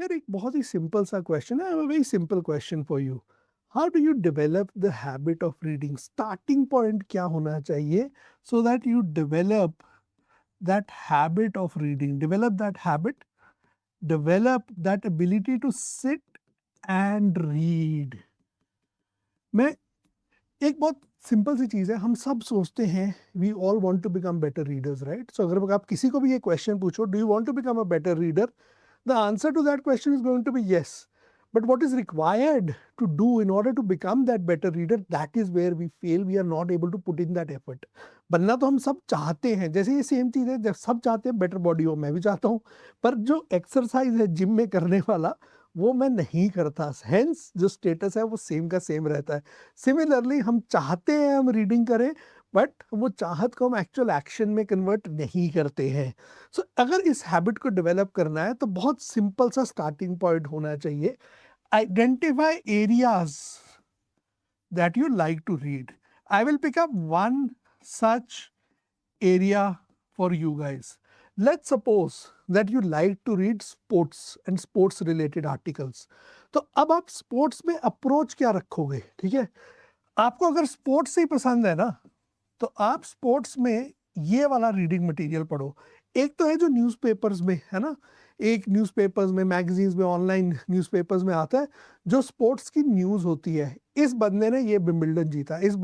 यार एक बहुत ही सिंपल सा क्वेश्चन है, very simple question for you. How do you develop the habit of reading? Starting point क्या होना चाहिए so that you develop that habit of reading, develop that ability to sit and read. मैं एक बहुत simple सी चीज़ है, हम सब सोचते हैं we all want to become better readers, right? So अगर आप किसी को भी ये क्वेश्चन पूछो, do you want to become a better reader, the answer to that question is going to be yes. But what is required to do in order to become that better reader, that is where we fail. We are not able to put in that effort. बनना तो हम सब चाहते हैं, जैसे ये same चीज़ है, जब सब चाहते हैं बेटर बॉडी हो, मैं भी चाहता हूँ, पर जो एक्सरसाइज है जिम में करने वाला वो मैं नहीं करता, हेंस जो स्टेटस है वो सेम का सेम रहता है। सिमिलरली हम चाहते हैं हम रीडिंग करें, बट वो चाहत को हम एक्चुअल एक्शन में कन्वर्ट नहीं करते हैं। सो अगर इस हैबिट को डेवलप करना है तो बहुत सिंपल सा स्टार्टिंग पॉइंट होना चाहिए। Identify areas that you like to read. I will pick up one such area for you guys. Let's suppose that you like to read sports and sports related articles. तो अब आप sports में approach क्या रखोगे? ठीक है, आपको अगर स्पोर्ट्स ही पसंद है ना, तो आप स्पोर्ट्स में ये वाला रीडिंग मटेरियल पढ़ो। एक तो है जो न्यूज़पेपर्स में है ना, एक न्यूज़पेपर्स में, मैगजीन्स में, ऑनलाइन न्यूज़पेपर्स में आता है जो स्पोर्ट्स की न्यूज़ होती है। इस बंदे ने ये विंबलडन जीता, इस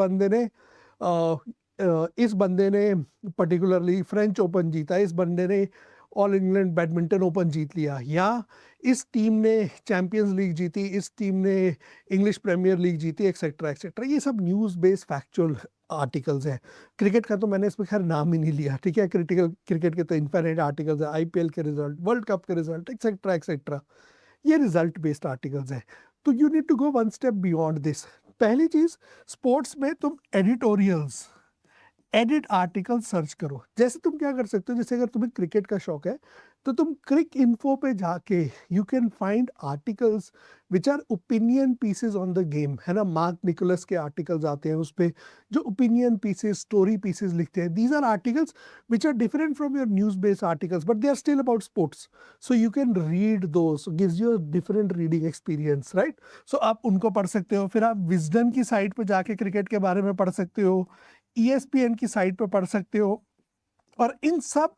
बंदे ने पर्टिकुलरली फ्रेंच ओपन जीता, इस बंदे ने ऑल इंग्लैंड बैडमिंटन ओपन जीत लिया, या इस टीम ने चैंपियंस लीग जीती, इस टीम ने इंग्लिश प्रीमियर लीग जीती, एक्सेट्रा एक्सेट्रा। ये सब न्यूज़ बेस्ड फैक्चुअल आर्टिकल्स हैं। क्रिकेट का तो मैंने इसमें खैर नाम ही नहीं लिया, ठीक है, क्रिकेट के तो इन्फिनिट आर्टिकल्स है, आईपीएल के रिजल्ट, वर्ल्ड कप के रिजल्ट, एक्सेट्रा एक्सेट्रा, ये रिजल्ट बेस्ड आर्टिकल्स हैं। तो you need to go one step beyond this. पहली चीज़, स्पोर्ट्स में तुम एडिटोरियल्स, एडिट आर्टिकल सर्च करो। जैसे तुम क्या कर सकते हो, जैसे अगर तुम्हें क्रिकेट का शौक है तो तुम क्रिक इन्फो पे जाके you can find articles which our opinion pieces on the game, है ना। मार्क निकोलस के आर्टिकल्स आते हैं उस पे, जो ओपिनियन पीसेज, स्टोरी पीसेज लिखते हैं। These are articles which are different from your news based articles, but they are still about sports, so you can read those, gives you a different reading experience, right. So आप उनको पढ़ सकते हो। फिर आप Wisden की site पे जाके क्रिकेट के बारे में पढ़ सकते हो, ESPN की साइट पे पढ़ सकते हो, और इन सब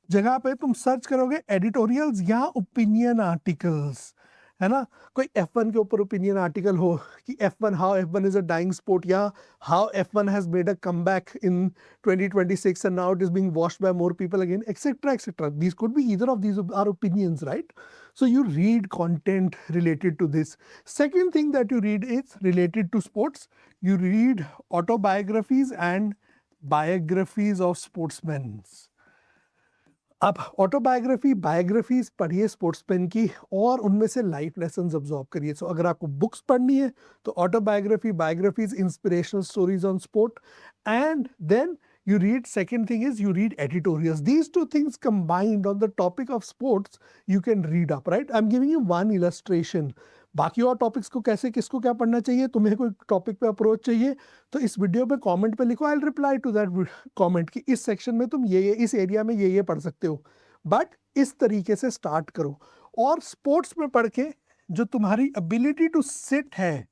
जगह पे तुम सर्च करोगे एडिटोरियल्स या ओपिनियन आर्टिकल्स, है ना। कोई F1 के ऊपर ओपिनियन आर्टिकल हो कि F1, how F1 is a dying sport, या how F1 has made a comeback in 2026 and now it is being watched by more people again, etcetera etcetera. These could be either of these are opinions, right. So you read content related to this. Second thing that you read is related to sports. You read autobiographies and biographies of sportsmen. आप autobiography, biographies पढ़िए sportsman की, और उनमें से life lessons absorb करिए। सो अगर आपको books पढ़नी है तो autobiography, biographies, inspirational stories on sport, and then you read, second thing is you read editorials. These two things combined on the topic of sports you can read up, right? I'm giving you one illustration. बाकी और topics को कैसे, किसको क्या पढ़ना चाहिए, तुम्हें कोई टॉपिक पे अप्रोच चाहिए तो इस वीडियो पे कमेंट पे लिखो, I will reply to that comment कि इस सेक्शन में तुम ये इस एरिया में ये पढ़ सकते हो। बट इस तरीके से स्टार्ट करो, और स्पोर्ट्स में पढ़ के जो तुम्हारी एबिलिटी टू सिट है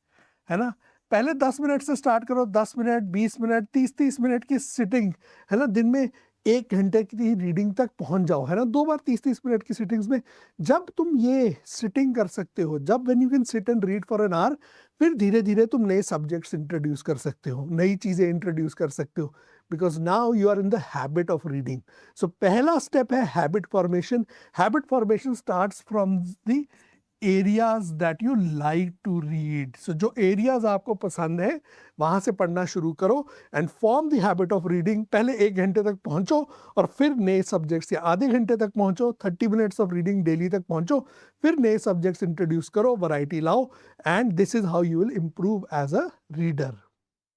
ना, पहले 10 मिनट से स्टार्ट करो, 10 मिनट, 20 मिनट, 30 मिनट की सिटिंग, है ना। दिन में 1 घंटे की रीडिंग तक पहुंच जाओ, है ना, 2 बार 30 मिनट की सिटिंग्स में। जब तुम ये सिटिंग कर सकते हो, जब when you can sit and read for an hour, फिर धीरे धीरे तुम नए सब्जेक्ट्स इंट्रोड्यूस कर सकते हो, नई चीज़ें इंट्रोड्यूस कर सकते हो, because now you are in the habit of reading. So पहला स्टेप है habit formation. Habit formation starts from the areas that you like to read. So जो एरियाज आपको पसंद है वहां से पढ़ना शुरू करो, and form the habit of reading. पहले 1 घंटे तक पहुंचो, और फिर नए सब्जेक्ट्स, या आधे घंटे तक पहुंचो, 30 मिनट्स ऑफ रीडिंग डेली तक पहुंचो, फिर नए सब्जेक्ट्स इंट्रोड्यूस करो, वैरायटी लाओ, and this is how you will improve as a reader.